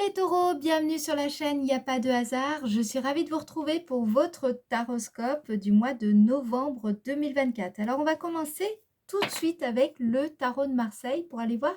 les taureaux, bienvenue sur la chaîne Il n'y a pas de hasard. Je suis ravie de vous retrouver pour votre taroscope du mois de novembre 2024. Alors on va commencer tout de suite avec le tarot de Marseille pour aller voir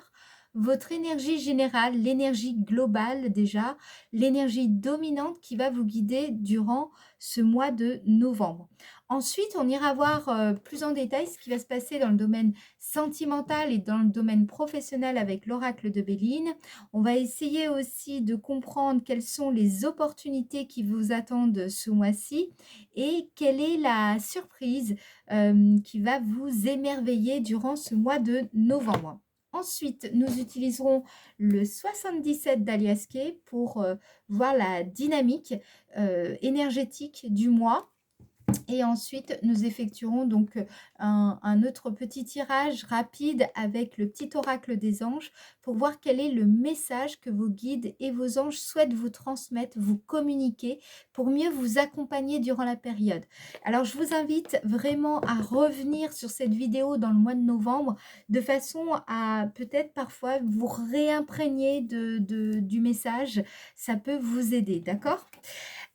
votre énergie générale, l'énergie globale déjà, l'énergie dominante qui va vous guider durant ce mois de novembre. Ensuite, on ira voir plus en détail ce qui va se passer dans le domaine sentimental et dans le domaine professionnel avec l'oracle de Béline. On va essayer aussi de comprendre quelles sont les opportunités qui vous attendent ce mois-ci et quelle est la surprise qui va vous émerveiller durant ce mois de novembre. Ensuite, nous utiliserons le 77 d'Aliasquet pour voir la dynamique énergétique du mois. Et ensuite, nous effectuerons donc un autre petit tirage rapide avec le petit oracle des anges pour voir quel est le message que vos guides et vos anges souhaitent vous transmettre, vous communiquer pour mieux vous accompagner durant la période. Alors, je vous invite vraiment à revenir sur cette vidéo dans le mois de novembre de façon à peut-être parfois vous réimprégner du message. Ça peut vous aider, d'accord ?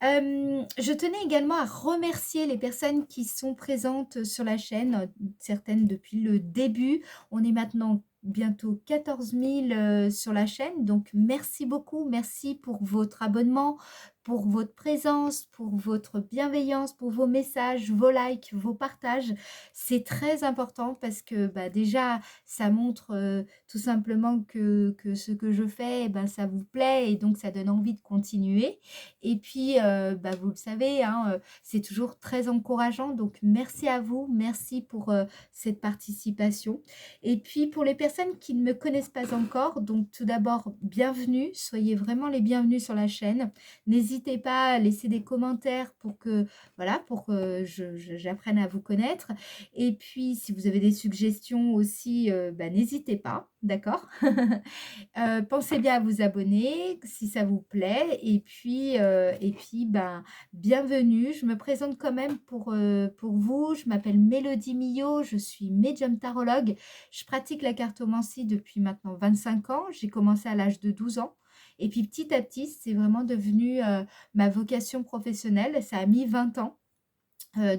Je tenais également à remercier les personnes qui sont présentes sur la chaîne, certaines depuis le début. On est maintenant bientôt 14 000 sur la chaîne, donc merci beaucoup, merci pour votre abonnement, pour votre présence, pour votre bienveillance, pour vos messages, vos likes, vos partages. C'est très important parce que déjà, ça montre tout simplement que ce que je fais, ça vous plaît et donc ça donne envie de continuer. Et puis, vous le savez, hein, c'est toujours très encourageant. Donc, merci à vous. Merci pour cette participation. Et puis, pour les personnes qui ne me connaissent pas encore, donc tout d'abord, bienvenue. Soyez vraiment les bienvenus sur la chaîne. N'hésitez pas à laisser des commentaires pour que, voilà, pour que j'apprenne à vous connaître. Et puis, si vous avez des suggestions aussi, n'hésitez pas, d'accord? Pensez bien à vous abonner si ça vous plaît et puis bienvenue. Je me présente quand même pour vous. Je m'appelle Mélodie Millot, je suis médium tarologue. Je pratique la cartomancie depuis maintenant 25 ans. J'ai commencé à l'âge de 12 ans. Et puis petit à petit, c'est vraiment devenu ma vocation professionnelle. Ça a mis 20 ans.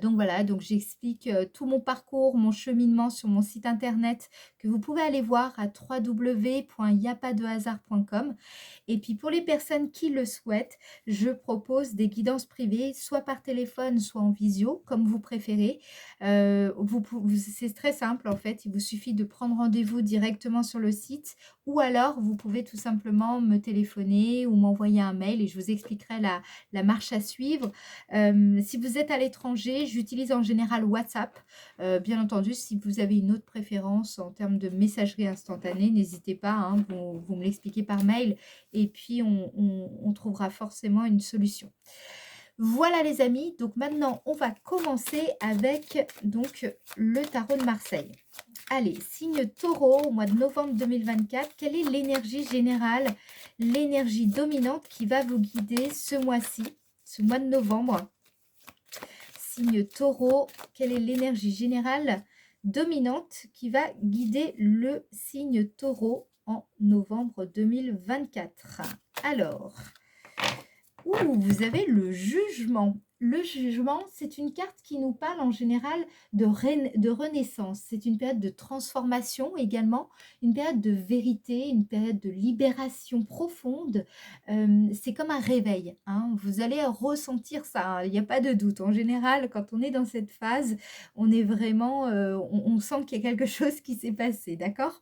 Donc voilà, donc j'explique tout mon parcours, mon cheminement sur mon site internet que vous pouvez aller voir à www.yapadehasard.com. Et puis pour les personnes qui le souhaitent, je propose des guidances privées, soit par téléphone, soit en visio, comme vous préférez. C'est très simple en fait, il vous suffit de prendre rendez-vous directement sur le site ou alors vous pouvez tout simplement me téléphoner ou m'envoyer un mail et je vous expliquerai la marche à suivre. Si vous êtes à l'étranger, j'utilise en général WhatsApp. Bien entendu, si vous avez une autre préférence en termes de messagerie instantanée, n'hésitez pas, hein, vous me l'expliquez par mail et puis on trouvera forcément une solution. Voilà les amis, donc maintenant on va commencer avec donc le tarot de Marseille. Allez, signe taureau au mois de novembre 2024, quelle est l'énergie générale, l'énergie dominante qui va vous guider ce mois-ci, ce mois de novembre? Signe taureau, quelle est l'énergie générale dominante qui va guider le signe taureau en novembre 2024? Alors, vous avez le jugement. Le jugement, c'est une carte qui nous parle en général de renaissance. C'est une période de transformation également, une période de vérité, une période de libération profonde. C'est comme un réveil, hein. Vous allez ressentir ça, hein, il n'y a pas de doute. En général, quand on est dans cette phase, on est vraiment, on sent qu'il y a quelque chose qui s'est passé, d'accord?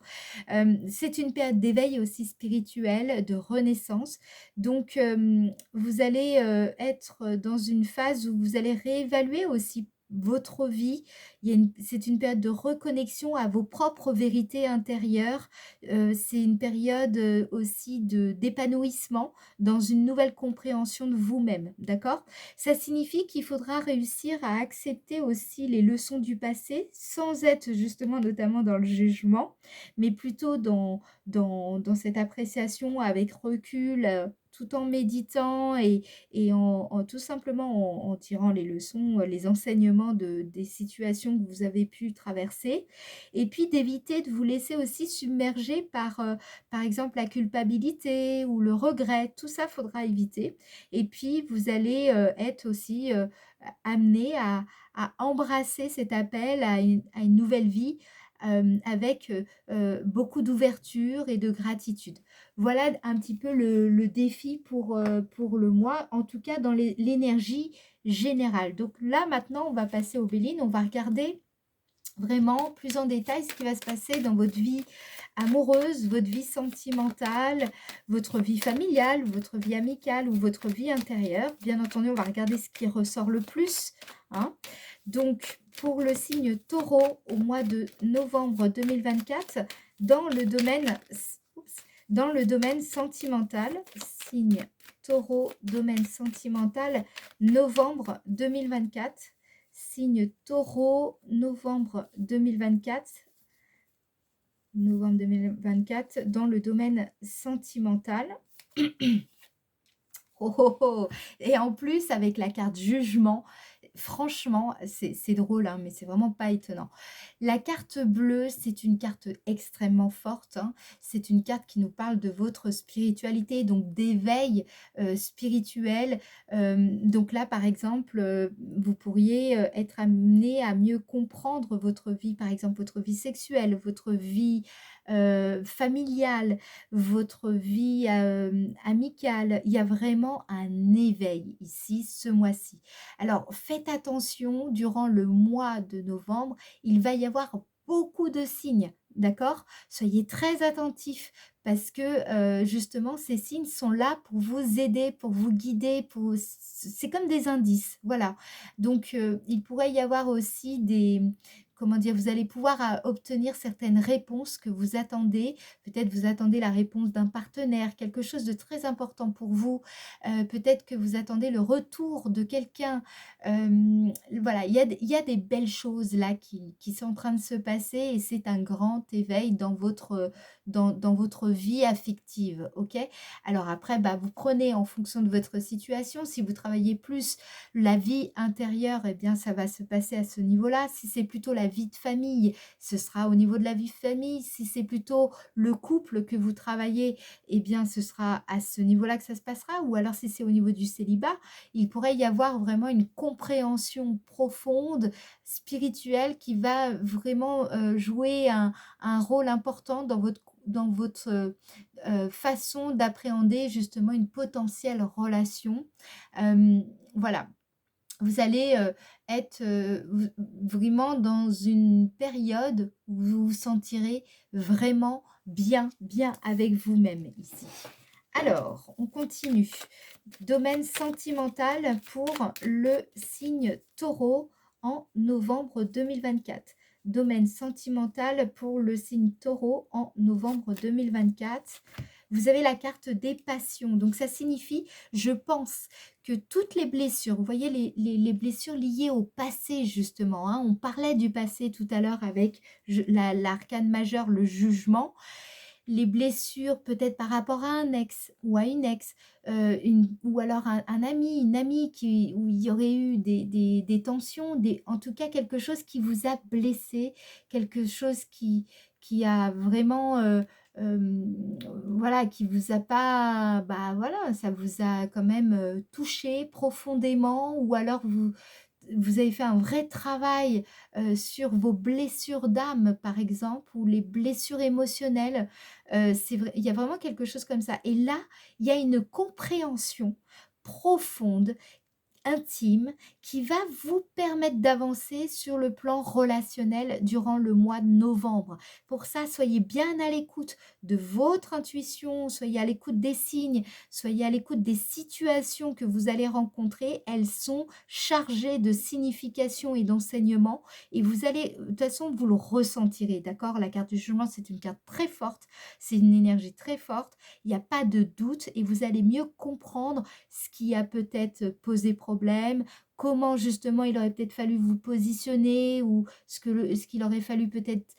C'est une période d'éveil aussi spirituel, de renaissance. Donc, vous allez être dans une phase où vous allez réévaluer aussi votre vie. C'est une période de reconnexion à vos propres vérités intérieures. C'est une période aussi d'épanouissement dans une nouvelle compréhension de vous-même, d'accord? Ça signifie qu'il faudra réussir à accepter aussi les leçons du passé sans être justement notamment dans le jugement, mais plutôt dans cette appréciation avec recul, tout en méditant et en tout simplement en tirant les leçons, les enseignements des situations que vous avez pu traverser et puis d'éviter de vous laisser aussi submerger par exemple, la culpabilité ou le regret. Tout ça, faudra éviter et puis vous allez, être aussi, amenés à embrasser cet appel à une nouvelle vie, avec, beaucoup d'ouverture et de gratitude. Voilà un petit peu le défi pour le mois, en tout cas dans l'énergie générale. Donc là, maintenant, on va passer aux Béline, on va regarder vraiment plus en détail ce qui va se passer dans votre vie amoureuse, votre vie sentimentale, votre vie familiale, votre vie amicale ou votre vie intérieure. Bien entendu, on va regarder ce qui ressort le plus, hein. Donc, pour le signe Taureau au mois de novembre 2024, dans le domaine, dans le domaine sentimental, signe Taureau, domaine sentimental, novembre 2024. Signe Taureau, novembre 2024. Novembre 2024, dans le domaine sentimental. Oh, oh, oh. Et en plus, avec la carte jugement, franchement, c'est drôle, hein, mais c'est vraiment pas étonnant. La carte bleue, c'est une carte extrêmement forte, hein. C'est une carte qui nous parle de votre spiritualité, donc d'éveil spirituel. Donc là, par exemple, vous pourriez être amené à mieux comprendre votre vie, par exemple votre vie sexuelle, votre vie familiale, votre vie amicale. Il y a vraiment un éveil ici, ce mois-ci. Alors, faites attention, durant le mois de novembre, il va y avoir beaucoup de signes, d'accord? Soyez très attentifs parce que justement, ces signes sont là pour vous aider, pour vous guider, c'est comme des indices, voilà. Donc, il pourrait y avoir aussi des, comment dire, vous allez pouvoir obtenir certaines réponses que vous attendez. Peut-être vous attendez la réponse d'un partenaire, quelque chose de très important pour vous. Peut-être que vous attendez le retour de quelqu'un. Voilà, il y a des belles choses là qui sont en train de se passer et c'est un grand éveil dans votre vie affective, ok? Alors après, bah, vous prenez en fonction de votre situation. Si vous travaillez plus la vie intérieure, eh bien, ça va se passer à ce niveau-là. Si c'est plutôt la vie de famille, ce sera au niveau de la vie de famille. Si c'est plutôt le couple que vous travaillez, eh bien, ce sera à ce niveau-là que ça se passera. Ou alors, si c'est au niveau du célibat, il pourrait y avoir vraiment une compréhension profonde, spirituelle, qui va vraiment jouer un rôle important dans votre façon d'appréhender justement une potentielle relation. Voilà, vous allez être vraiment dans une période où vous vous sentirez vraiment bien, bien avec vous-même ici. Alors, on continue. Domaine sentimental pour le signe Taureau en novembre 2024. Domaine sentimental pour le signe Taureau en novembre 2024. Vous avez la carte des passions. Donc, ça signifie, je pense, que toutes les blessures, vous voyez les blessures liées au passé, justement, hein, on parlait du passé tout à l'heure avec l'arcane majeur, le jugement. Les blessures peut-être par rapport à un ex ou à une ex, ou alors un ami, une amie où il y aurait eu des tensions, en tout cas quelque chose qui vous a blessé, quelque chose qui a vraiment, voilà, qui vous a pas, bah voilà, ça vous a quand même touché profondément, ou alors vous avez fait un vrai travail sur vos blessures d'âme, par exemple, ou les blessures émotionnelles. C'est vrai, il y a vraiment quelque chose comme ça. Et là, il y a une compréhension profonde, intime, qui va vous permettre d'avancer sur le plan relationnel durant le mois de novembre. Pour ça, soyez bien à l'écoute de votre intuition, soyez à l'écoute des signes, soyez à l'écoute des situations que vous allez rencontrer. Elles sont chargées de signification et d'enseignement et vous allez, de toute façon, vous le ressentirez, d'accord? La carte du jugement, c'est une carte très forte, c'est une énergie très forte, il n'y a pas de doute et vous allez mieux comprendre ce qui a peut-être posé problème, comment justement il aurait peut-être fallu vous positionner ou ce qu'il aurait fallu peut-être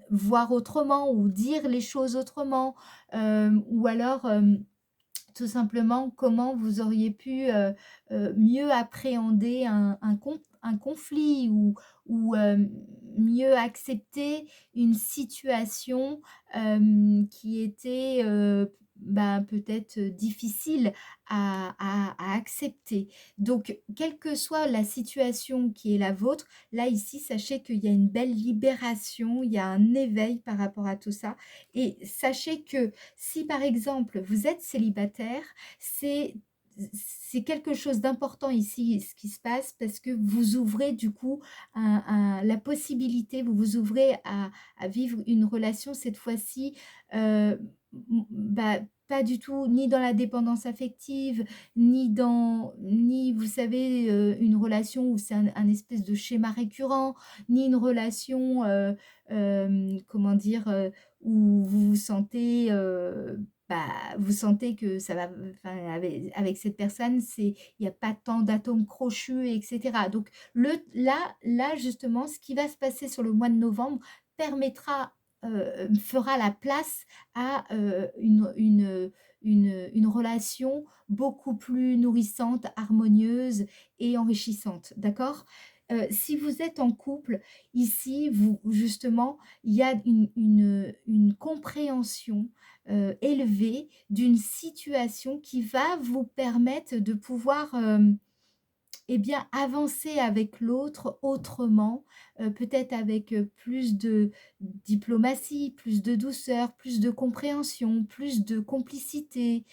voir autrement ou dire les choses autrement, ou alors tout tout simplement comment vous auriez pu mieux appréhender un conflit ou mieux accepter une situation qui était bah, peut-être difficile à accepter. Donc, quelle que soit la situation qui est la vôtre, là, ici, sachez qu'il y a une belle libération, il y a un éveil par rapport à tout ça. Et sachez que si, par exemple, vous êtes célibataire, c'est quelque chose d'important ici, ce qui se passe, parce que vous ouvrez du coup la possibilité, vous vous ouvrez à vivre une relation cette fois-ci, bah, pas du tout, ni dans la dépendance affective, ni vous savez, une relation où c'est un espèce de schéma récurrent, ni une relation, comment dire, où vous vous sentez, bah, vous sentez que ça va, enfin, avec cette personne, il n'y a pas tant d'atomes crochus, etc. Donc, là, justement, ce qui va se passer sur le mois de novembre permettra, fera la place à une relation beaucoup plus nourrissante, harmonieuse et enrichissante. D'accord? Si vous êtes en couple, ici, justement, il y a une compréhension élevée d'une situation qui va vous permettre de pouvoir eh bien, avancer avec l'autre autrement, peut-être avec plus de diplomatie, plus de douceur, plus de compréhension, plus de complicité,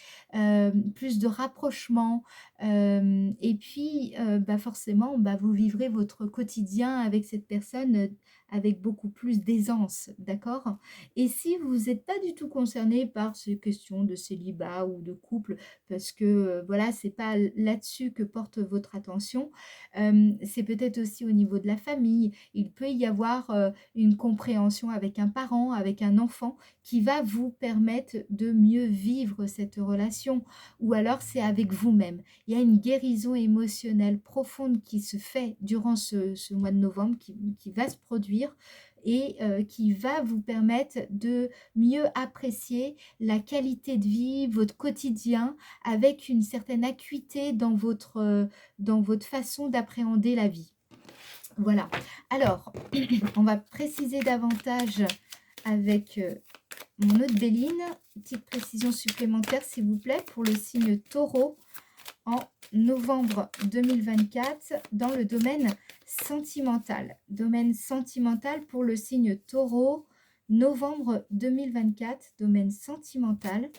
plus de rapprochement. Et puis, bah, forcément, bah, vous vivrez votre quotidien avec cette personne avec beaucoup plus d'aisance, d'accord? Et si vous n'êtes pas du tout concerné par ces questions de célibat ou de couple, parce que voilà, c'est pas là-dessus que porte votre attention. C'est peut-être aussi au niveau de la famille. Il peut y avoir une compréhension avec un parent, avec un enfant, qui va vous permettre de mieux vivre cette relation. Ou alors c'est avec vous-même. Il y a une guérison émotionnelle profonde qui se fait durant ce mois de novembre, qui va se produire et qui va vous permettre de mieux apprécier la qualité de vie, votre quotidien, avec une certaine acuité dans votre façon d'appréhender la vie. Voilà. Alors, on va préciser davantage avec mon autre Béline. Petite précision supplémentaire, s'il vous plaît, pour le signe Taureau en novembre 2024 dans le domaine sentimental. Domaine sentimental pour le signe Taureau, novembre 2024, domaine sentimental.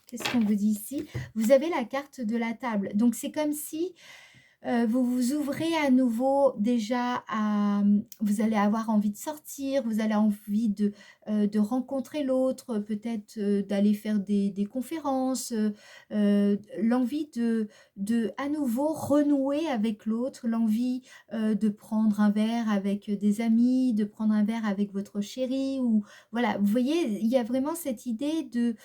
Qu'est-ce qu'on vous dit ici? Vous avez la carte de la table. Donc, c'est comme si vous vous ouvrez à nouveau déjà à... Vous allez avoir envie de sortir, vous allez envie de rencontrer l'autre, peut-être d'aller faire des conférences, l'envie de à nouveau renouer avec l'autre, l'envie de prendre un verre avec des amis, de prendre un verre avec votre chéri. Ou voilà, vous voyez, il y a vraiment cette idée de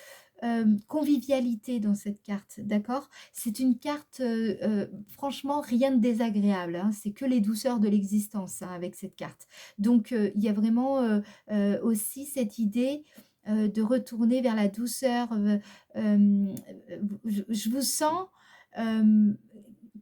convivialité dans cette carte, d'accord? C'est une carte, franchement, rien de désagréable, hein, c'est que les douceurs de l'existence, hein, avec cette carte. Donc, il y a vraiment aussi cette idée de retourner vers la douceur. Je vous sens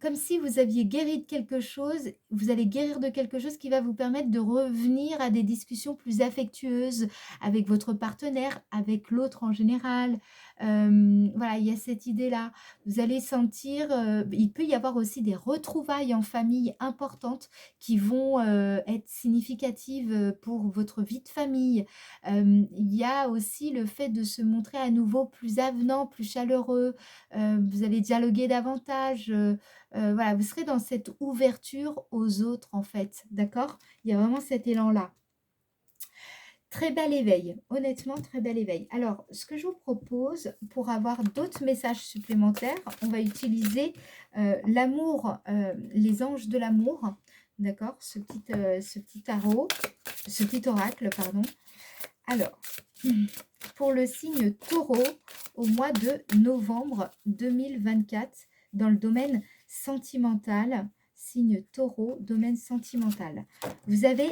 comme si vous aviez guéri de quelque chose, vous allez guérir de quelque chose qui va vous permettre de revenir à des discussions plus affectueuses avec votre partenaire, avec l'autre en général. Voilà, il y a cette idée-là. Vous allez sentir, il peut y avoir aussi des retrouvailles en famille importantes qui vont être significatives pour votre vie de famille. Il y a aussi le fait de se montrer à nouveau plus avenant, plus chaleureux. Vous allez dialoguer davantage. Voilà, vous serez dans cette ouverture aux autres en fait, d'accord? Il y a vraiment cet élan-là. Très bel éveil, honnêtement, très bel éveil. Alors, ce que je vous propose, pour avoir d'autres messages supplémentaires, on va utiliser l'amour, les anges de l'amour, d'accord? Ce petit tarot, ce petit oracle, pardon. Alors, pour le signe Taureau, au mois de novembre 2024, dans le domaine sentimental, signe Taureau, domaine sentimental. Vous avez,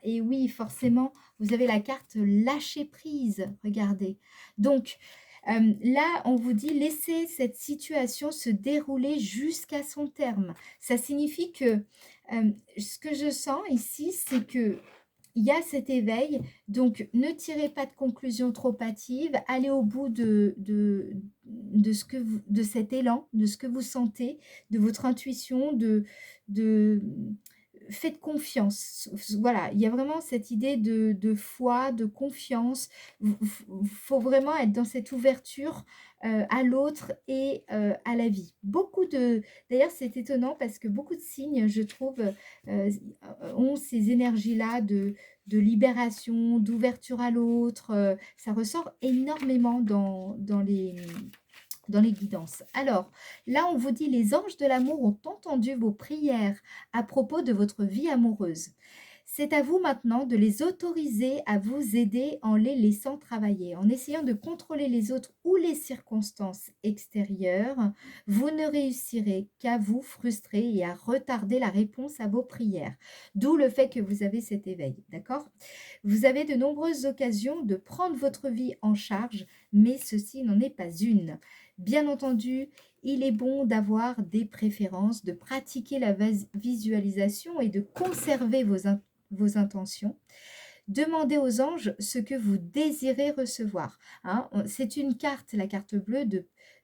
et oui, forcément, vous avez la carte lâcher prise, regardez. Donc, Là, on vous dit: «Laissez cette situation se dérouler jusqu'à son terme». Ça signifie que, ce que je sens ici, c'est que il y a cet éveil, donc ne tirez pas de conclusions trop hâtives, allez au bout de ce que vous de cet élan, de ce que vous sentez, de votre intuition, de faites confiance. Voilà, il y a vraiment cette idée de foi, de confiance. Faut vraiment être dans cette ouverture, à l'autre et à la vie. Beaucoup de D'ailleurs, c'est étonnant parce que beaucoup de signes, je trouve, ont ces énergies-là de libération, d'ouverture à l'autre, ça ressort énormément dans les guidances. Alors, là, on vous dit: «Les anges de l'amour ont entendu vos prières à propos de votre vie amoureuse. C'est à vous maintenant de les autoriser à vous aider en les laissant travailler. En essayant de contrôler les autres ou les circonstances extérieures, vous ne réussirez qu'à vous frustrer et à retarder la réponse à vos prières». D'où le fait que vous avez cet éveil, d'accord? Vous avez de nombreuses occasions de prendre votre vie en charge, mais ceci n'en est pas une. Bien entendu, il est bon d'avoir des préférences, de pratiquer la visualisation et de conserver vos intentions. Demandez aux anges ce que vous désirez recevoir. Hein. C'est une carte, la carte bleue,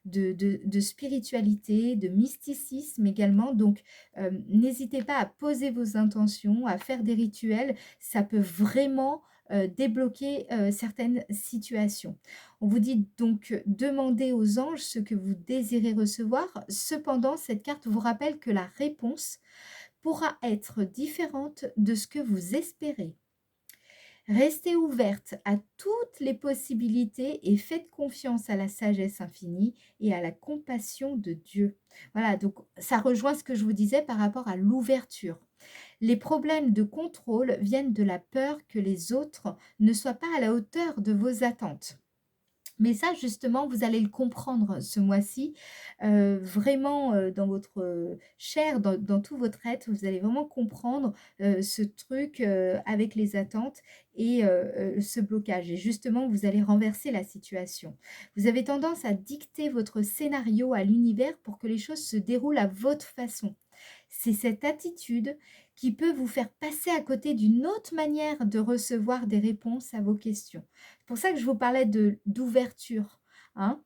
de spiritualité, de mysticisme également. Donc, n'hésitez pas à poser vos intentions, à faire des rituels. Ça peut vraiment débloquer certaines situations. On vous dit donc demandez aux anges ce que vous désirez recevoir. Cependant, cette carte vous rappelle que la réponse pourra être différente de ce que vous espérez. Restez ouverte à toutes les possibilités et faites confiance à la sagesse infinie et à la compassion de Dieu. Voilà, donc ça rejoint ce que je vous disais par rapport à l'ouverture. Les problèmes de contrôle viennent de la peur que les autres ne soient pas à la hauteur de vos attentes. Mais ça, justement, vous allez le comprendre ce mois-ci, vraiment, dans votre, chair, dans tout votre être, vous allez vraiment comprendre, ce truc, avec les attentes et ce blocage et justement, vous allez renverser la situation. Vous avez tendance à dicter votre scénario à l'univers pour que les choses se déroulent à votre façon. C'est cette attitude qui peut vous faire passer à côté d'une autre manière de recevoir des réponses à vos questions. C'est pour ça que je vous parlais d'ouverture, hein.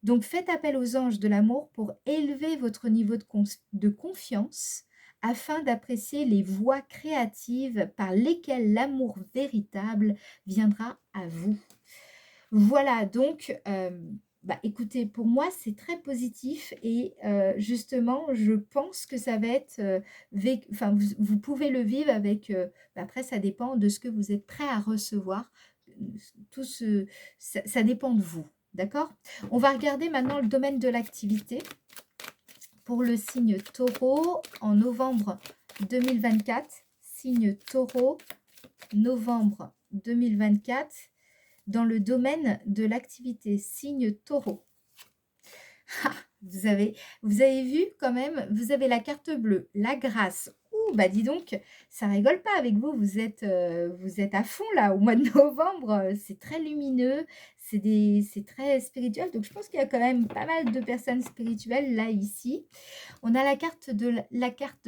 Donc faites appel aux anges de l'amour pour élever votre niveau de confiance afin d'apprécier les voies créatives par lesquelles l'amour véritable viendra à vous. Voilà, donc, bah, écoutez, pour moi, c'est très positif et justement, je pense que ça va être, enfin, vous pouvez le vivre avec, bah, après ça dépend de ce que vous êtes prêt à recevoir. Tout ce ça dépend de vous, d'accord? On va regarder maintenant le domaine de l'activité pour le signe Taureau en novembre 2024. Signe Taureau, novembre 2024. Dans le domaine de l'activité, signe Taureau. Ah, vous avez vu quand même, vous avez la carte bleue, la grâce. Ouh, bah dis donc, ça rigole pas avec vous, vous êtes à fond là au mois de novembre, c'est très lumineux, c'est très spirituel, donc je pense qu'il y a quand même pas mal de personnes spirituelles là, ici. On a la carte de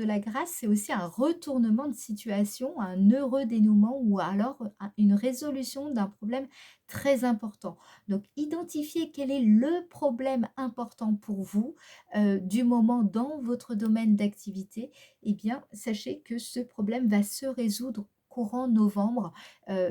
la grâce, c'est aussi un retournement de situation, un heureux dénouement ou alors une résolution d'un problème très important. Donc, identifiez quel est le problème important pour vous du moment dans votre domaine d'activité. Eh bien, sachez que ce problème va se résoudre courant novembre.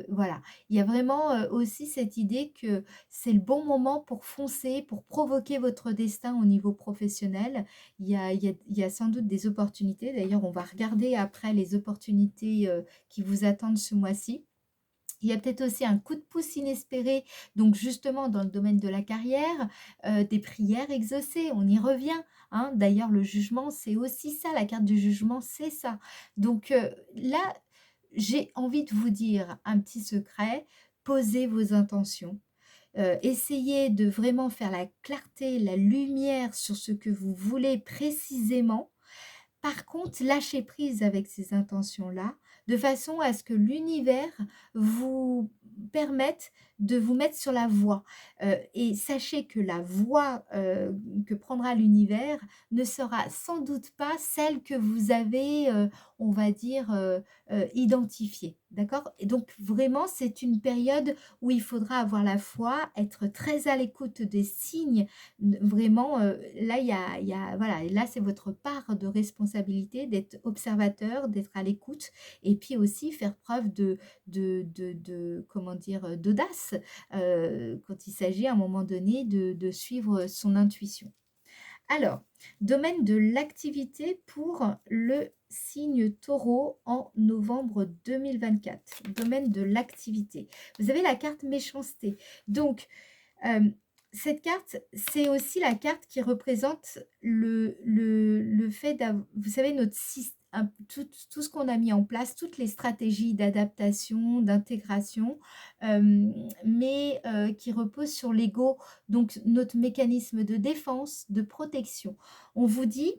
Voilà, il y a vraiment aussi cette idée que c'est le bon moment pour foncer, pour provoquer votre destin au niveau professionnel. Il y a sans doute des opportunités. D'ailleurs, on va regarder après les opportunités qui vous attendent ce mois-ci. Il y a peut-être aussi un coup de pouce inespéré, donc justement dans le domaine de la carrière, des prières exaucées, on y revient, hein. D'ailleurs, le jugement, c'est aussi ça, la carte du jugement, c'est ça. Donc là, j'ai envie de vous dire un petit secret, posez vos intentions. Essayez de vraiment faire la clarté, la lumière sur ce que vous voulez précisément. Par contre, lâchez prise avec ces intentions-là, de façon à ce que l'univers vous permette de vous mettre sur la voie. Et sachez que la voie, que prendra l'univers ne sera sans doute pas celle que vous avez, on va dire, identifiée. D'accord? Et donc vraiment, c'est une période où il faudra avoir la foi, être très à l'écoute des signes. Vraiment, là, voilà, là, c'est votre part de responsabilité d'être observateur, d'être à l'écoute et puis aussi faire preuve comment dire, d'audace, quand il s'agit à un moment donné de suivre son intuition. Alors, domaine de l'activité pour le signe taureau en novembre 2024. Domaine de l'activité. Vous avez la carte méchanceté. Donc, cette carte, c'est aussi la carte qui représente le fait d'avoir, vous savez, notre système, tout ce qu'on a mis en place, toutes les stratégies d'adaptation, d'intégration, mais qui reposent sur l'ego, donc notre mécanisme de défense, de protection. On vous dit,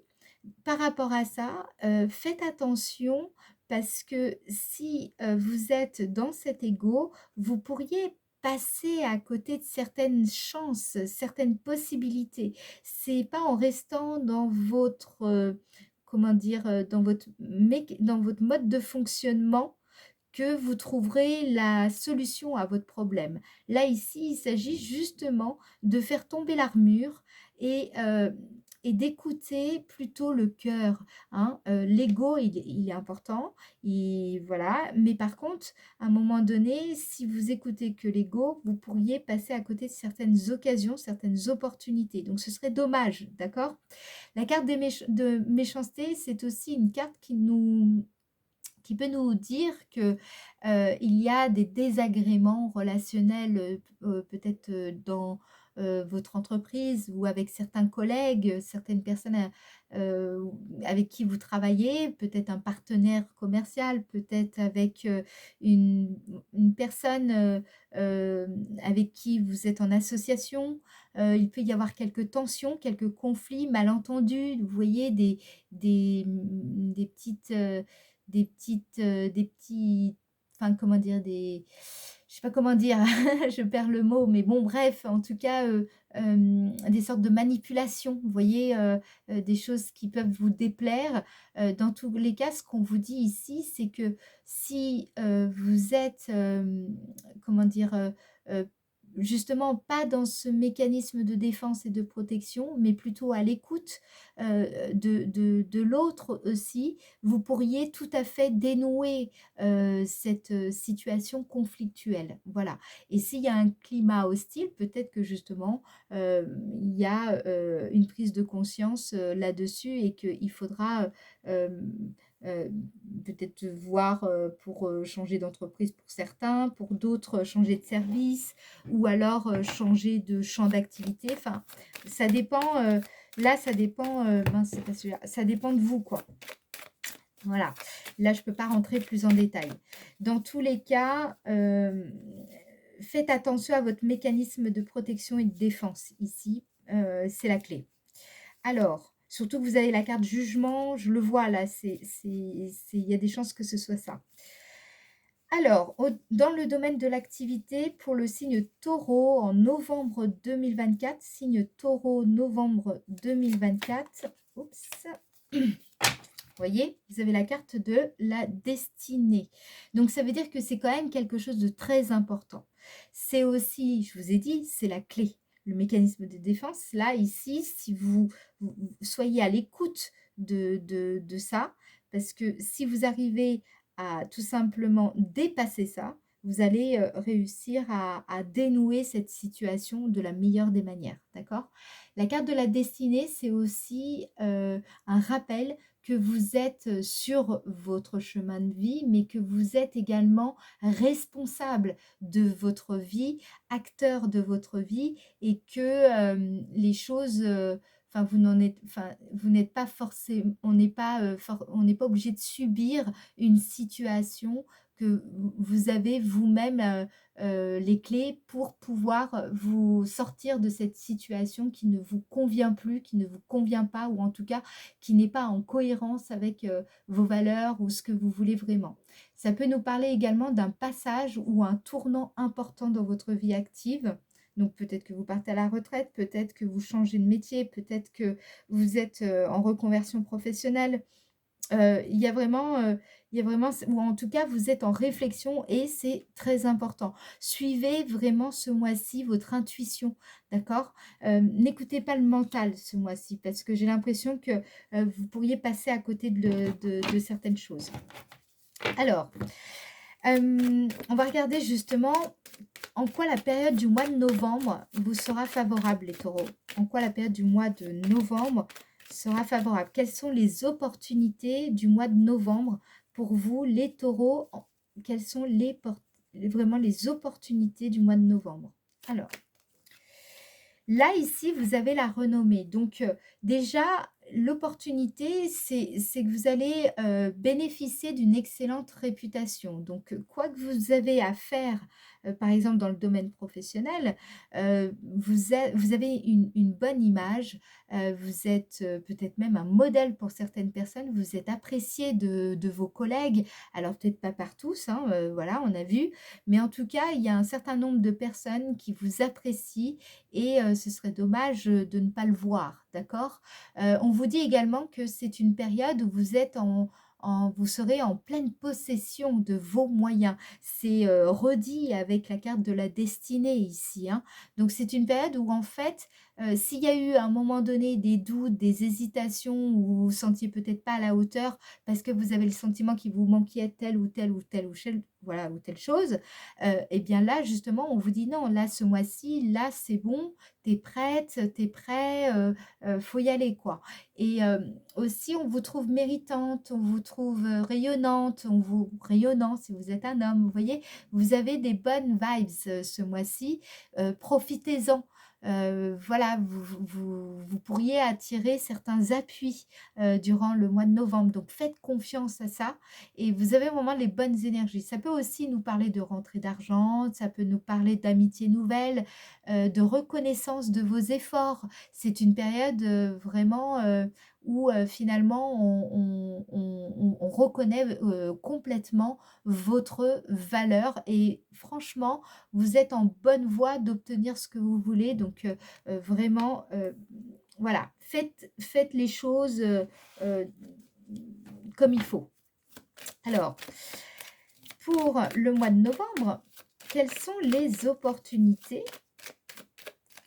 par rapport à ça, faites attention parce que si vous êtes dans cet ego, vous pourriez passer à côté de certaines chances, certaines possibilités. C'est pas en restant dans votre, comment dire, dans votre mode de fonctionnement que vous trouverez la solution à votre problème. Là, ici, il s'agit justement de faire tomber l'armure et, et d'écouter plutôt le cœur. Hein. L'ego, il est important, voilà. Mais par contre, à un moment donné, si vous écoutez que l'ego, vous pourriez passer à côté de certaines occasions, certaines opportunités. Donc, ce serait dommage, d'accord? La carte de méchanceté, c'est aussi une carte qui peut nous dire que il y a des désagréments relationnels, peut-être dans votre entreprise ou avec certains collègues, certaines personnes avec qui vous travaillez, peut-être un partenaire commercial, peut-être avec une personne avec qui vous êtes en association. Il peut y avoir quelques tensions, quelques conflits, malentendus, vous voyez, des petites des petits, enfin comment dire, je sais pas comment dire, je perds le mot, mais bon, bref, en tout cas, des sortes de manipulations, vous voyez, des choses qui peuvent vous déplaire. Dans tous les cas, ce qu'on vous dit ici, c'est que si vous êtes, comment dire, justement pas dans ce mécanisme de défense et de protection, mais plutôt à l'écoute de l'autre aussi, vous pourriez tout à fait dénouer cette situation conflictuelle. Voilà. Et s'il y a un climat hostile, peut-être que justement, il y a une prise de conscience là-dessus et qu'il faudra peut-être voir pour changer d'entreprise pour certains, pour d'autres changer de service ou alors changer de champ d'activité. Enfin, ça dépend. Là, ça dépend. Mince, c'est pas celui-là. Ça dépend de vous, quoi. Voilà. Là, je ne peux pas rentrer plus en détail. Dans tous les cas, faites attention à votre mécanisme de protection et de défense ici. C'est la clé. Alors, surtout que vous avez la carte jugement, je le vois là, il y a des chances que ce soit ça. Alors, dans le domaine de l'activité, pour le signe taureau en novembre 2024, signe taureau novembre 2024, oups, vous voyez, vous avez la carte de la destinée. Donc, ça veut dire que c'est quand même quelque chose de très important. C'est aussi, je vous ai dit, c'est la clé. Le mécanisme de défense, là, ici, si vous soyez à l'écoute de ça, parce que si vous arrivez à tout simplement dépasser ça, vous allez réussir à dénouer cette situation de la meilleure des manières, d'accord? La carte de la destinée, c'est aussi un rappel que vous êtes sur votre chemin de vie, mais que vous êtes également responsable de votre vie, acteur de votre vie, et que les choses, enfin vous n'êtes pas forcément, on n'est pas obligé de subir une situation, que vous avez vous-même les clés pour pouvoir vous sortir de cette situation qui ne vous convient plus, qui ne vous convient pas, ou en tout cas qui n'est pas en cohérence avec vos valeurs ou ce que vous voulez vraiment. Ça peut nous parler également d'un passage ou un tournant important dans votre vie active. Donc peut-être que vous partez à la retraite, peut-être que vous changez de métier, peut-être que vous êtes en reconversion professionnelle. Il y a vraiment, ou en tout cas, vous êtes en réflexion et c'est très important. Suivez vraiment ce mois-ci votre intuition, d'accord? N'écoutez pas le mental ce mois-ci parce que j'ai l'impression que vous pourriez passer à côté de certaines choses. Alors, on va regarder justement en quoi la période du mois de novembre vous sera favorable, les taureaux. En quoi la période du mois de novembre sera favorable. Quelles sont les opportunités du mois de novembre pour vous, les taureaux? Quelles sont vraiment les opportunités du mois de novembre? Alors, là, ici, vous avez la renommée. Donc, déjà, l'opportunité, c'est que vous allez bénéficier d'une excellente réputation. Donc, quoi que vous avez à faire, par exemple dans le domaine professionnel, vous avez une bonne image, vous êtes peut-être même un modèle pour certaines personnes, vous êtes apprécié de vos collègues, alors peut-être pas par tous, hein, voilà, on a vu, mais en tout cas, il y a un certain nombre de personnes qui vous apprécient et ce serait dommage de ne pas le voir, d'accord? On vous dit également que c'est une période où vous êtes vous serez en pleine possession de vos moyens. C'est redit avec la carte de la destinée ici, hein. Donc c'est une période où en fait, s'il y a eu à un moment donné des doutes, des hésitations, où vous vous sentiez peut-être pas à la hauteur parce que vous avez le sentiment qu'il vous manquait telle ou telle ou telle ou voilà, ou telle chose, et bien là justement on vous dit non, là ce mois-ci, là c'est bon, t'es prête, t'es prêt, faut y aller quoi. Et aussi on vous trouve méritante, on vous trouve rayonnante, rayonnant si vous êtes un homme, vous voyez, vous avez des bonnes vibes ce mois-ci, profitez-en. Voilà, vous pourriez attirer certains appuis durant le mois de novembre. Donc, faites confiance à ça et vous avez vraiment les bonnes énergies. Ça peut aussi nous parler de rentrée d'argent, ça peut nous parler d'amitié nouvelle, de reconnaissance de vos efforts. C'est une période vraiment où finalement on reconnaît complètement votre valeur et franchement, vous êtes en bonne voie d'obtenir ce que vous voulez. Donc vraiment, voilà, faites les choses euh, comme il faut. Alors, pour le mois de novembre, quelles sont les opportunités?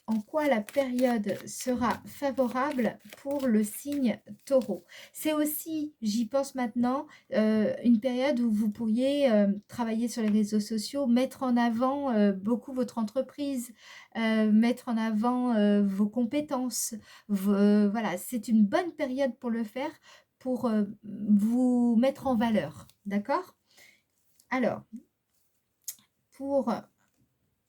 En quoi la période sera favorable pour le signe taureau? C'est aussi, j'y pense maintenant, une période où vous pourriez travailler sur les réseaux sociaux, mettre en avant beaucoup votre entreprise, mettre en avant vos compétences. Voilà, c'est une bonne période pour le faire, pour vous mettre en valeur. D'accord? Alors, pour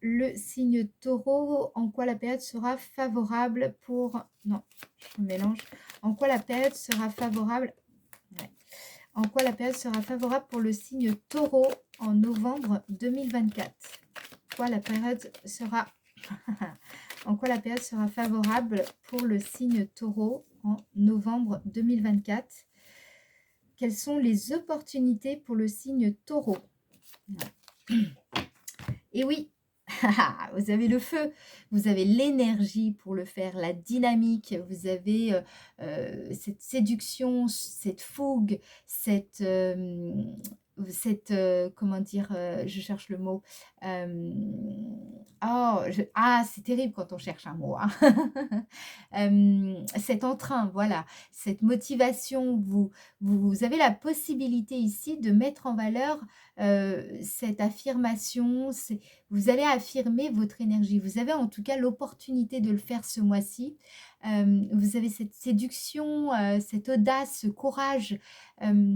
le signe taureau, en quoi la période sera favorable pour... Non, je mélange. En quoi la période sera favorable... Ouais. En quoi la période sera favorable pour le signe taureau en novembre 2024? Quoi la période sera... en quoi la période sera favorable pour le signe taureau en novembre 2024? Quelles sont les opportunités pour le signe taureau? Et oui, vous avez le feu, vous avez l'énergie pour le faire, la dynamique, vous avez cette séduction, cette fougue, comment dire, je cherche le mot. C'est terrible quand on cherche un mot, hein. Cet entrain, voilà, cette motivation, vous avez la possibilité ici de mettre en valeur cette affirmation, vous allez affirmer votre énergie. Vous avez en tout cas l'opportunité de le faire ce mois-ci. Vous avez cette séduction, cette audace, ce courage,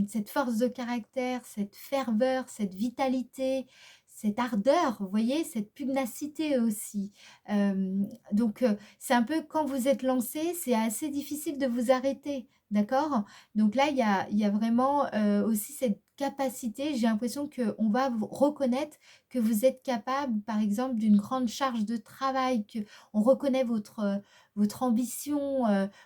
cette force de caractère, cette ferveur, cette vitalité, cette ardeur, vous voyez, cette pugnacité aussi. Donc, c'est un peu quand vous êtes lancé, c'est assez difficile de vous arrêter. D'accord? Donc là, il y a vraiment aussi cette capacité, j'ai l'impression qu'on va vous reconnaître que vous êtes capable, par exemple, d'une grande charge de travail, qu'on reconnaît votre ambition,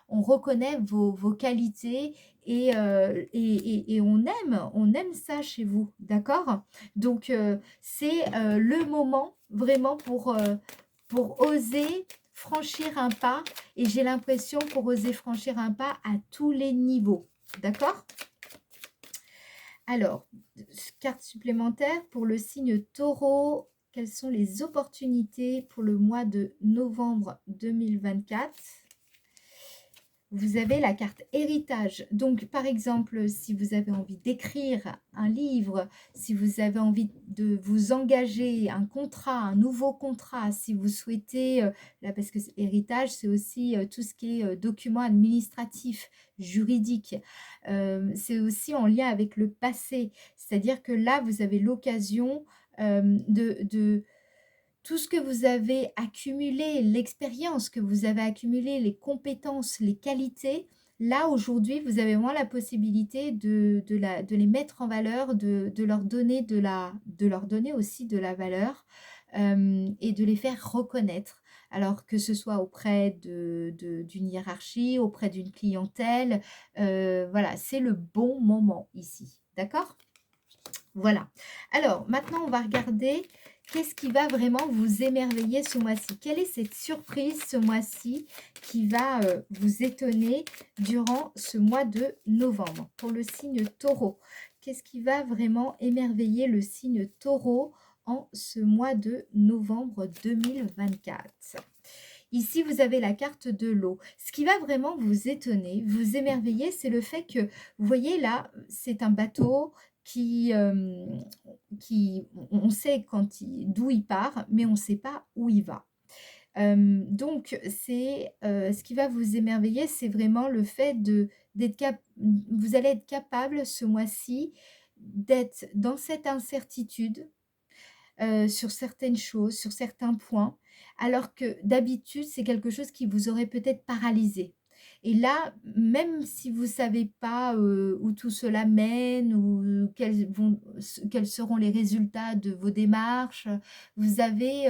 on reconnaît vos qualités et on aime ça chez vous, d'accord? Donc, c'est le moment vraiment pour oser franchir un pas et j'ai l'impression pour oser franchir un pas à tous les niveaux. D'accord? Alors, carte supplémentaire pour le signe taureau. Quelles sont les opportunités pour le mois de novembre 2024? Vous avez la carte héritage. Donc, par exemple, si vous avez envie d'écrire un livre, si vous avez envie de vous engager un contrat, un nouveau contrat, si vous souhaitez, là, parce que héritage, c'est aussi tout ce qui est document administratif, juridique. C'est aussi en lien avec le passé. C'est-à-dire que là, vous avez l'occasion de tout ce que vous avez accumulé, l'expérience que vous avez accumulée, les compétences, les qualités, là aujourd'hui, vous avez vraiment la possibilité de les mettre en valeur, de leur donner de leur donner aussi de la valeur et de les faire reconnaître. Alors que ce soit auprès d'une hiérarchie, auprès d'une clientèle, voilà, c'est le bon moment ici. D'accord? Voilà. Alors, maintenant, on va regarder qu'est-ce qui va vraiment vous émerveiller ce mois-ci. Quelle est cette surprise ce mois-ci qui va vous étonner durant ce mois de novembre pour le signe taureau? Qu'est-ce qui va vraiment émerveiller le signe taureau en ce mois de novembre 2024? Ici, vous avez la carte de l'eau. Ce qui va vraiment vous étonner, vous émerveiller, c'est le fait que, vous voyez là, c'est un bateau qui on sait d'où il part, mais on ne sait pas où il va. Donc, ce qui va vous émerveiller, c'est vraiment le fait vous allez être capable ce mois-ci d'être dans cette incertitude, sur certaines choses, sur certains points, alors que d'habitude, c'est quelque chose qui vous aurait peut-être paralysé. Et là, même si vous ne savez pas où tout cela mène ou quels seront les résultats de vos démarches, vous avez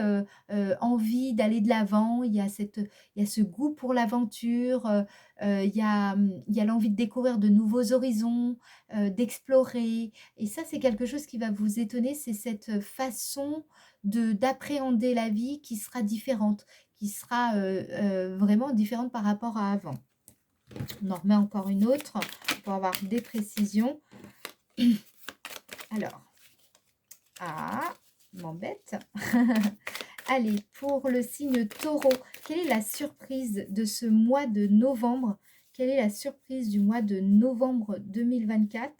envie d'aller de l'avant, il y a ce goût pour l'aventure, il y a l'envie de découvrir de nouveaux horizons, d'explorer, et ça, c'est quelque chose qui va vous étonner, c'est cette façon d'appréhender la vie qui sera différente, qui sera vraiment différente par rapport à avant. On en remet encore une autre pour avoir des précisions. Alors, m'embête. Allez, pour le signe taureau, quelle est la surprise de ce mois de novembre? Quelle est la surprise du mois de novembre 2024?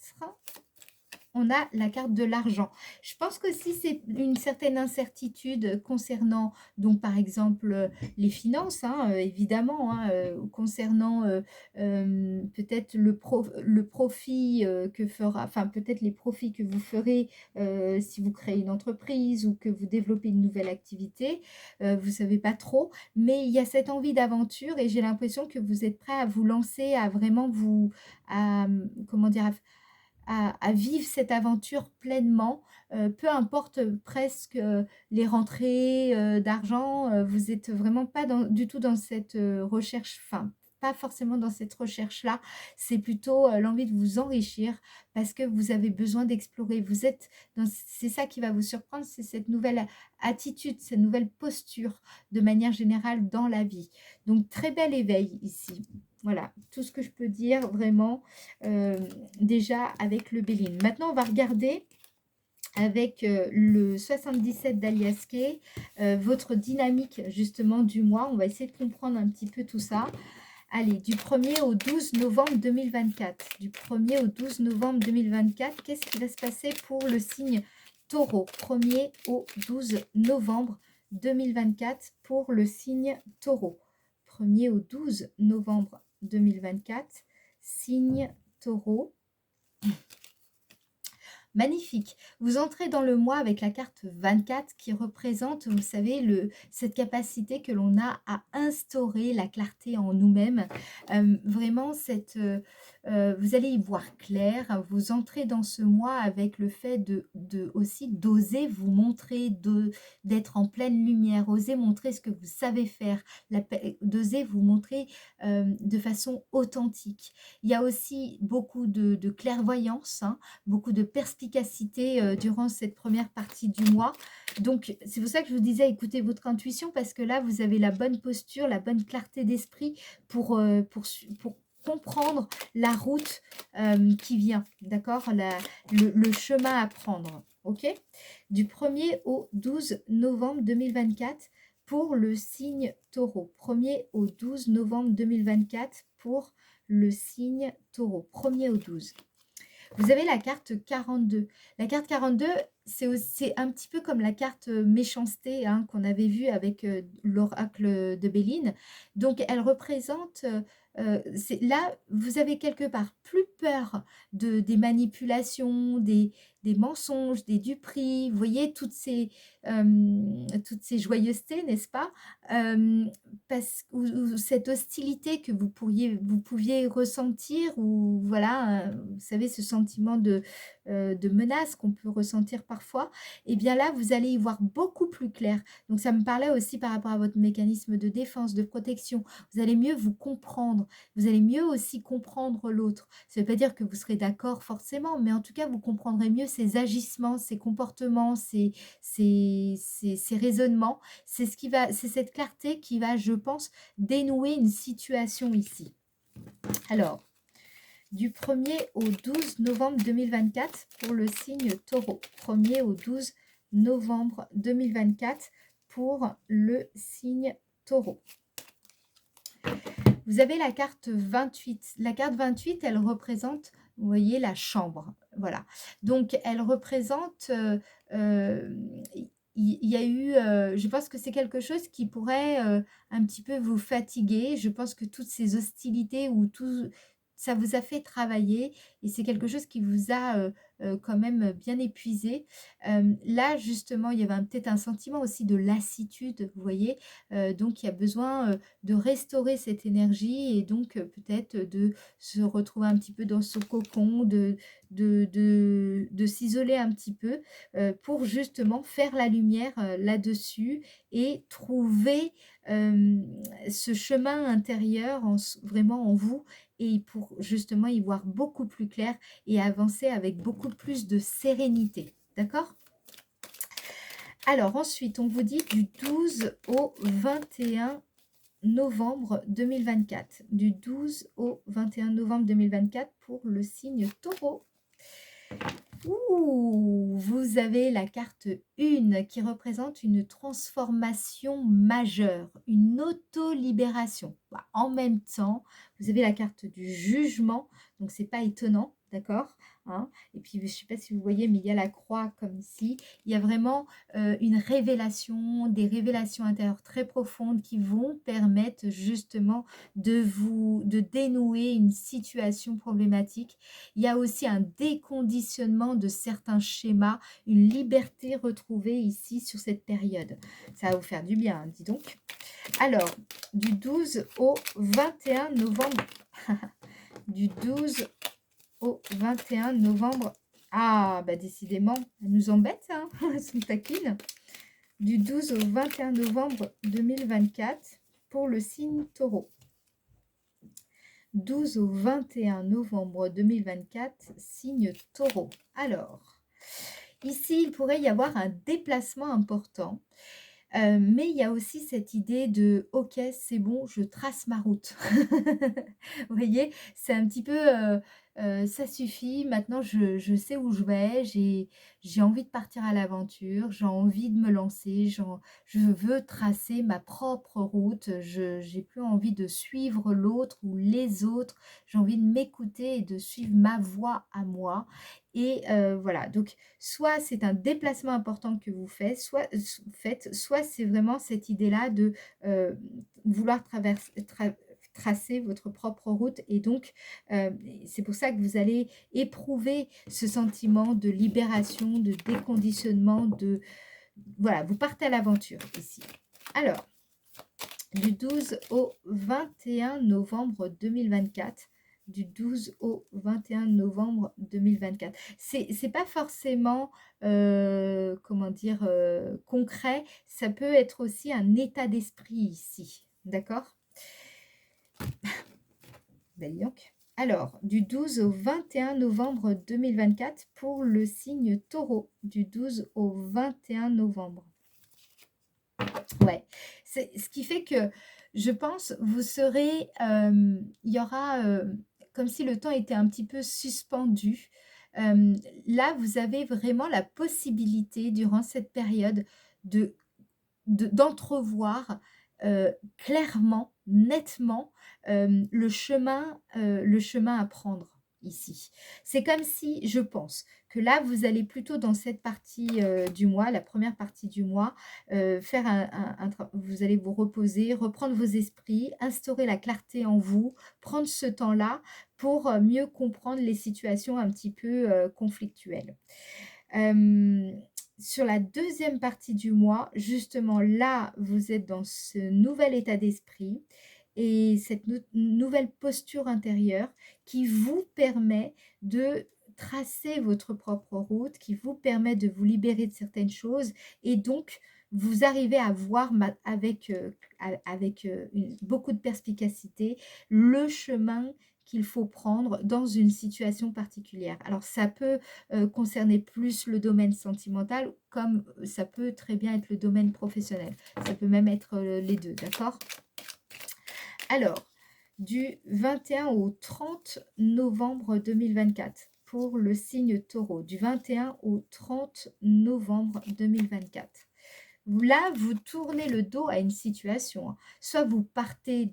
On a la carte de l'argent. Je pense que si c'est une certaine incertitude concernant, donc par exemple, les finances, hein, évidemment, hein, concernant peut-être le profit que fera, enfin peut-être les profits que vous ferez si vous créez une entreprise ou que vous développez une nouvelle activité, vous ne savez pas trop, mais il y a cette envie d'aventure et j'ai l'impression que vous êtes prêt à vous lancer, à vraiment comment dire, à vivre cette aventure pleinement, peu importe presque les rentrées d'argent, vous êtes vraiment pas du tout dans cette recherche, enfin, pas forcément dans cette recherche-là, c'est plutôt l'envie de vous enrichir parce que vous avez besoin d'explorer. C'est ça qui va vous surprendre, c'est cette nouvelle attitude, cette nouvelle posture de manière générale dans la vie. Donc, très bel éveil ici. Voilà, tout ce que je peux dire vraiment déjà avec le Béline. Maintenant, on va regarder avec le 77 d'Alias Kay, votre dynamique justement du mois. On va essayer de comprendre un petit peu tout ça. Allez, du 1er au 12 novembre 2024. Du 1er au 12 novembre 2024, qu'est-ce qui va se passer pour le signe Taureau? 1er au 12 novembre 2024 pour le signe Taureau. 1er au 12 novembre 2024, signe Taureau. Magnifique. Vous entrez dans le mois avec la carte 24 qui représente, vous savez, cette capacité que l'on a à instaurer la clarté en nous-mêmes. Vraiment, vous allez y voir clair. Vous entrez dans ce mois avec le fait aussi d'oser vous montrer, d'être en pleine lumière, oser montrer ce que vous savez faire, d'oser vous montrer de façon authentique. Il y a aussi beaucoup de clairvoyance, hein, beaucoup de perspicacité durant cette première partie du mois. Donc, c'est pour ça que je vous disais, écoutez votre intuition, parce que là, vous avez la bonne posture, la bonne clarté d'esprit pour comprendre la route qui vient, d'accord, le chemin à prendre, ok. Du 1er au 12 novembre 2024 pour le signe Taureau. 1er au 12 novembre 2024 pour le signe Taureau. 1er au 12. Vous avez la carte 42. La carte 42, c'est un petit peu comme la carte méchanceté hein, qu'on avait vue avec l'oracle de Béline. Donc, elle représente... là, vous avez quelque part plus peur des manipulations, des mensonges, des duperies. Vous voyez toutes ces joyeusetés, n'est-ce pas? Ou cette hostilité que vous pouviez ressentir, ou voilà, vous savez, ce sentiment de menace qu'on peut ressentir parfois, et bien là, vous allez y voir beaucoup plus clair. Donc, ça me parlait aussi par rapport à votre mécanisme de défense, de protection. Vous allez mieux vous comprendre. Vous allez mieux aussi comprendre l'autre. Ça ne veut pas dire que vous serez d'accord forcément, mais en tout cas, vous comprendrez mieux ses agissements, ses comportements, ses raisonnements. C'est cette clarté qui va, je pense, dénouer une situation ici. Alors, du 1er au 12 novembre 2024 pour le signe Taureau. 1er au 12 novembre 2024 pour le signe Taureau. Vous avez la carte 28. La carte 28, elle représente, vous voyez, la chambre. Voilà. Donc, elle représente... il y a eu, je pense que c'est quelque chose qui pourrait un petit peu vous fatiguer. Je pense que toutes ces hostilités ou tout, ça vous a fait travailler et c'est quelque chose qui vous a quand même bien épuisé. Là, justement, il y avait peut-être un sentiment aussi de lassitude, vous voyez. Donc, il y a besoin de restaurer cette énergie et donc peut-être de se retrouver un petit peu dans ce cocon, de s'isoler un petit peu pour justement faire la lumière là-dessus et trouver ce chemin intérieur vraiment en vous et pour justement y voir beaucoup plus clair et avancer avec beaucoup plus de sérénité. D'accord ? Alors ensuite, on vous dit du 12 au 21 novembre 2024. Du 12 au 21 novembre 2024 pour le signe Taureau. Ouh, vous avez la carte 1 qui représente une transformation majeure, une auto-libération. En même temps, vous avez la carte du jugement, donc c'est pas étonnant, d'accord hein. Et puis, je ne sais pas si vous voyez, mais il y a la croix comme ici. Il y a vraiment une révélation, des révélations intérieures très profondes qui vont permettre justement de dénouer une situation problématique. Il y a aussi un déconditionnement de certains schémas, une liberté retrouvée ici sur cette période. Ça va vous faire du bien, hein, dis donc. Alors, du 12 au 21 novembre, du 12 au 21 novembre, ah, bah décidément, elle nous embête, hein, elles sont taquines. Du 12 au 21 novembre 2024 pour le signe Taureau. 12 au 21 novembre 2024, signe Taureau. Alors, ici, il pourrait y avoir un déplacement important, mais il y a aussi cette idée de « Ok, c'est bon, je trace ma route ». Vous voyez, c'est un petit peu ça suffit, maintenant je sais où je vais, j'ai envie de partir à l'aventure, j'ai envie de me lancer, je veux tracer ma propre route, je n'ai plus envie de suivre l'autre ou les autres, j'ai envie de m'écouter et de suivre ma voie à moi. Et voilà, donc soit c'est un déplacement important que vous faites, soit c'est vraiment cette idée-là de vouloir tracer votre propre route et donc c'est pour ça que vous allez éprouver ce sentiment de libération, de déconditionnement, voilà, vous partez à l'aventure ici. Alors, du 12 au 21 novembre 2024. Du 12 au 21 novembre 2024. C'est pas forcément, comment dire, concret. Ça peut être aussi un état d'esprit ici. D'accord? Ben, dis donc. Alors, du 12 au 21 novembre 2024 pour le signe Taureau. Du 12 au 21 novembre. Ouais, c'est ce qui fait que je pense vous serez, il y aura, comme si le temps était un petit peu suspendu. Là, vous avez vraiment la possibilité durant cette période de d'entrevoir, clairement, nettement, le chemin à prendre ici. C'est comme si, je pense, que là, vous allez plutôt dans cette partie, du mois, la première partie du mois, faire vous allez vous reposer, reprendre vos esprits, instaurer la clarté en vous, prendre ce temps-là pour, mieux comprendre les situations un petit peu, conflictuelles. Sur la deuxième partie du mois, justement là, vous êtes dans ce nouvel état d'esprit et cette nouvelle posture intérieure qui vous permet de tracer votre propre route, qui vous permet de vous libérer de certaines choses et donc vous arrivez à voir avec beaucoup de perspicacité le chemin qu'il faut prendre dans une situation particulière. Alors ça peut concerner plus le domaine sentimental, comme ça peut très bien être le domaine professionnel. Ça peut même être les deux, d'accord? Alors, du 21 au 30 novembre 2024 pour le signe Taureau, du 21 au 30 novembre 2024. Là, vous tournez le dos à une situation, hein. Soit vous partez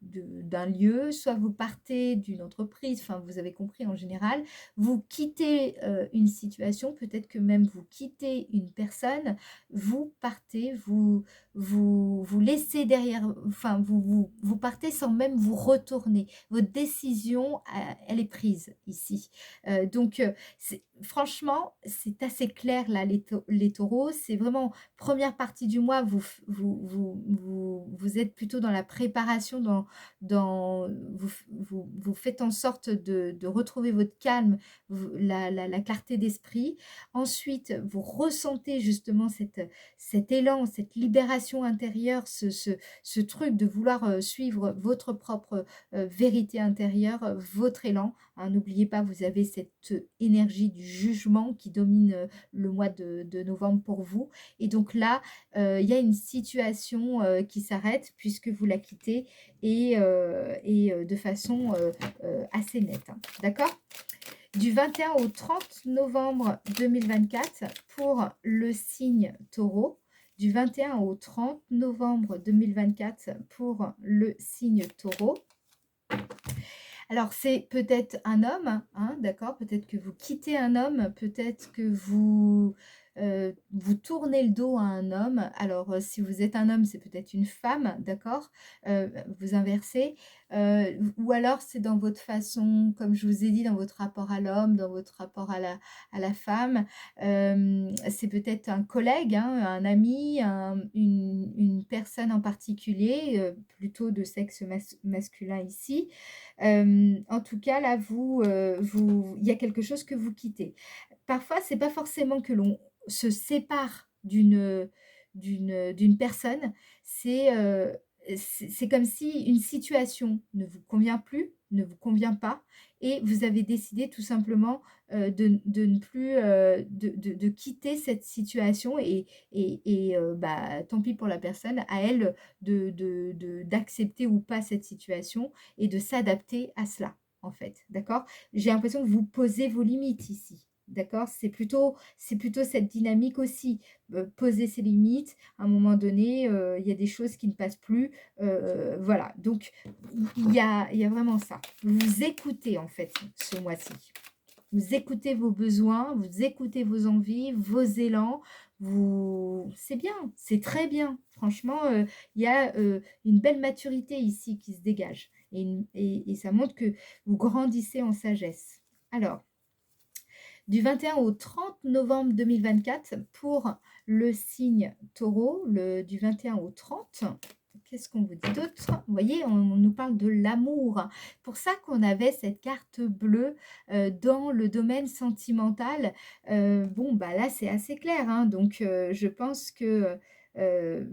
d'un lieu, soit vous partez d'une entreprise, enfin vous avez compris en général, vous quittez une situation, peut-être que même vous quittez une personne, vous partez, vous laissez derrière, enfin vous partez sans même vous retourner. Votre décision, elle est prise ici. Donc, franchement, c'est assez clair là, les taureaux, c'est vraiment première partie du mois, vous êtes plutôt dans la préparation, vous faites en sorte de retrouver votre calme, la clarté d'esprit. Ensuite, vous ressentez justement cet élan, cette libération intérieure, ce truc de vouloir suivre votre propre vérité intérieure, votre élan. Hein. N'oubliez pas, vous avez cette énergie du jugement qui domine le mois de novembre pour vous. Et donc là, il y a une situation qui s'arrête puisque vous la quittez et de façon assez nette. Hein. D'accord? Du 21 au 30 novembre 2024 pour le signe Taureau. Du 21 au 30 novembre 2024 pour le signe Taureau. Alors, c'est peut-être un homme, hein, d'accord? Peut-être que vous quittez un homme, peut-être que vous tournez le dos à un homme. Alors, si vous êtes un homme, c'est peut-être une femme, d'accord? Vous inversez. Ou alors, c'est dans votre façon, comme je vous ai dit, dans votre rapport à l'homme, dans votre rapport à la femme. C'est peut-être un collègue, hein, un ami, une personne en particulier, plutôt de sexe masculin ici. En tout cas, là, il y a quelque chose que vous quittez. Parfois, c'est pas forcément que l'on se sépare d'une personne, c'est comme si une situation ne vous convient plus, ne vous convient pas, et vous avez décidé tout simplement de ne plus de quitter cette situation bah, tant pis pour la personne, à elle d'accepter ou pas cette situation et de s'adapter à cela, en fait, d'accord? J'ai l'impression que vous posez vos limites ici. D'accord? C'est plutôt cette dynamique aussi. Poser ses limites, à un moment donné, il y a des choses qui ne passent plus. Voilà, donc il y a vraiment ça. Vous écoutez en fait ce mois-ci. Vous écoutez vos besoins, vous écoutez vos envies, vos élans. C'est bien, c'est très bien. Franchement, il y a une belle maturité ici qui se dégage. et ça montre que vous grandissez en sagesse. Alors, du 21 au 30 novembre 2024 pour le signe Taureau, du 21 au 30. Qu'est-ce qu'on vous dit d'autre? Vous voyez, on nous parle de l'amour. Pour ça qu'on avait cette carte bleue dans le domaine sentimental. Bon, bah là, c'est assez clair, hein. Donc, je pense que euh,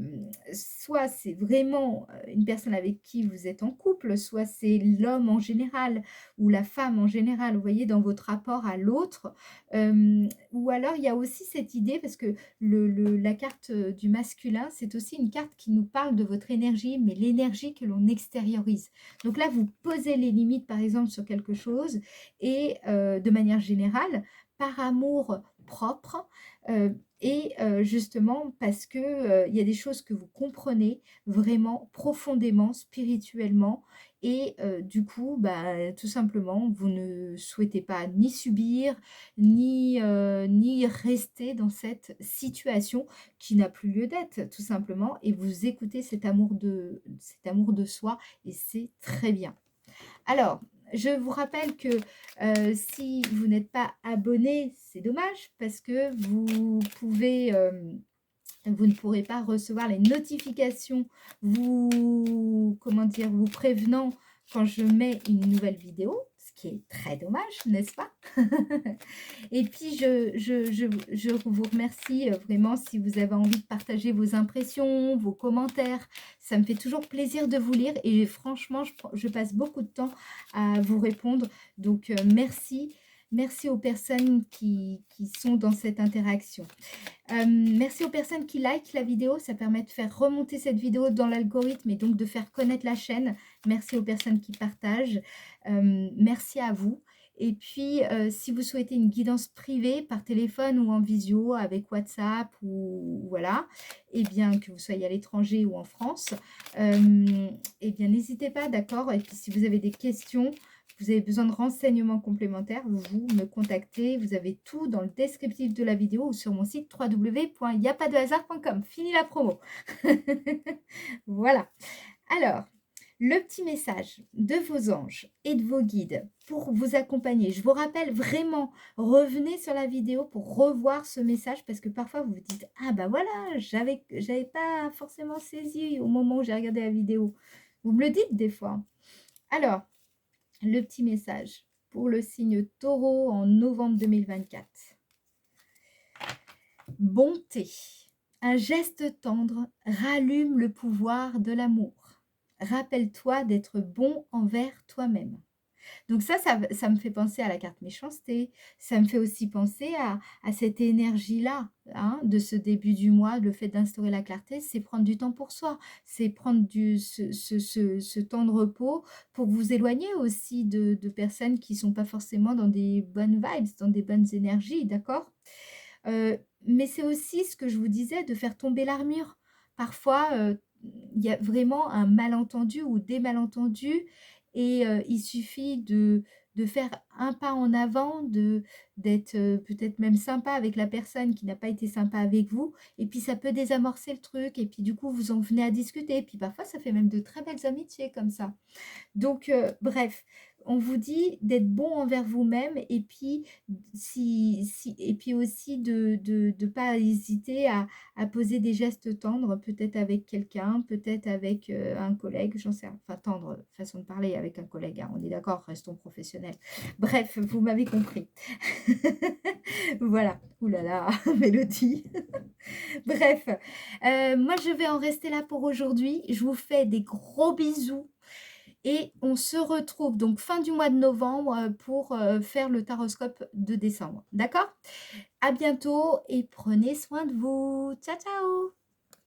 soit c'est vraiment une personne avec qui vous êtes en couple, soit c'est l'homme en général ou la femme en général, vous voyez, dans votre rapport à l'autre. Ou alors, il y a aussi cette idée, parce que la carte du masculin, c'est aussi une carte qui nous parle de votre énergie, mais l'énergie que l'on extériorise. Donc là, vous posez les limites, par exemple, sur quelque chose, et de manière générale, par amour propre, et justement parce que il y a des choses que vous comprenez vraiment profondément, spirituellement, et du coup, bah, tout simplement, vous ne souhaitez pas ni subir, ni rester dans cette situation qui n'a plus lieu d'être, tout simplement, et vous écoutez cet amour de soi, et c'est très bien. Alors, je vous rappelle que si vous n'êtes pas abonné, c'est dommage parce que vous ne pourrez pas recevoir les notifications comment dire, vous prévenant quand je mets une nouvelle vidéo, ce qui est très dommage, n'est-ce pas? Et puis, je vous remercie vraiment si vous avez envie de partager vos impressions, vos commentaires. Ça me fait toujours plaisir de vous lire et franchement, je passe beaucoup de temps à vous répondre. Donc, merci. Merci aux personnes qui sont dans cette interaction. Merci aux personnes qui likent la vidéo. Ça permet de faire remonter cette vidéo dans l'algorithme et donc de faire connaître la chaîne. Merci aux personnes qui partagent. Merci à vous. Et puis, si vous souhaitez une guidance privée par téléphone ou en visio avec WhatsApp ou voilà, et bien que vous soyez à l'étranger ou en France, et bien n'hésitez pas, d'accord? Et puis si vous avez des questions, vous avez besoin de renseignements complémentaires, vous me contactez. Vous avez tout dans le descriptif de la vidéo ou sur mon site www.yapadehasard.com. Fini la promo. Voilà. Alors, le petit message de vos anges et de vos guides pour vous accompagner. Je vous rappelle vraiment, revenez sur la vidéo pour revoir ce message parce que parfois vous vous dites « Ah bah voilà, j'avais pas forcément saisi au moment où j'ai regardé la vidéo. » Vous me le dites des fois. Alors, le petit message pour le signe Taureau en novembre 2024. Bonté. Un geste tendre rallume le pouvoir de l'amour. Rappelle-toi d'être bon envers toi-même. Donc ça me fait penser à la carte méchanceté. Ça me fait aussi penser à cette énergie-là, hein, de ce début du mois. Le fait d'instaurer la clarté, c'est prendre du temps pour soi. C'est prendre ce temps de repos pour vous éloigner aussi de personnes qui ne sont pas forcément dans des bonnes vibes, dans des bonnes énergies, d'accord? Mais c'est aussi ce que je vous disais, de faire tomber l'armure. Parfois, il y a vraiment un malentendu ou des malentendus et il suffit de faire un pas en avant, d'être peut-être même sympa avec la personne qui n'a pas été sympa avec vous et puis ça peut désamorcer le truc et puis du coup, vous en venez à discuter et puis parfois, ça fait même de très belles amitiés comme ça. Donc, bref, on vous dit d'être bon envers vous-même et puis, et puis aussi de ne pas hésiter à poser des gestes tendres, peut-être avec quelqu'un, peut-être avec un collègue, j'en sais rien. Enfin, tendre, façon de parler avec un collègue, hein, on est d'accord, restons professionnels. Bref, vous m'avez compris. Voilà. Ouh là là, Mélodie. Bref, moi je vais en rester là pour aujourd'hui. Je vous fais des gros bisous. Et on se retrouve donc fin du mois de novembre pour faire le taroscope de décembre. D'accord? À bientôt et prenez soin de vous. Ciao, ciao!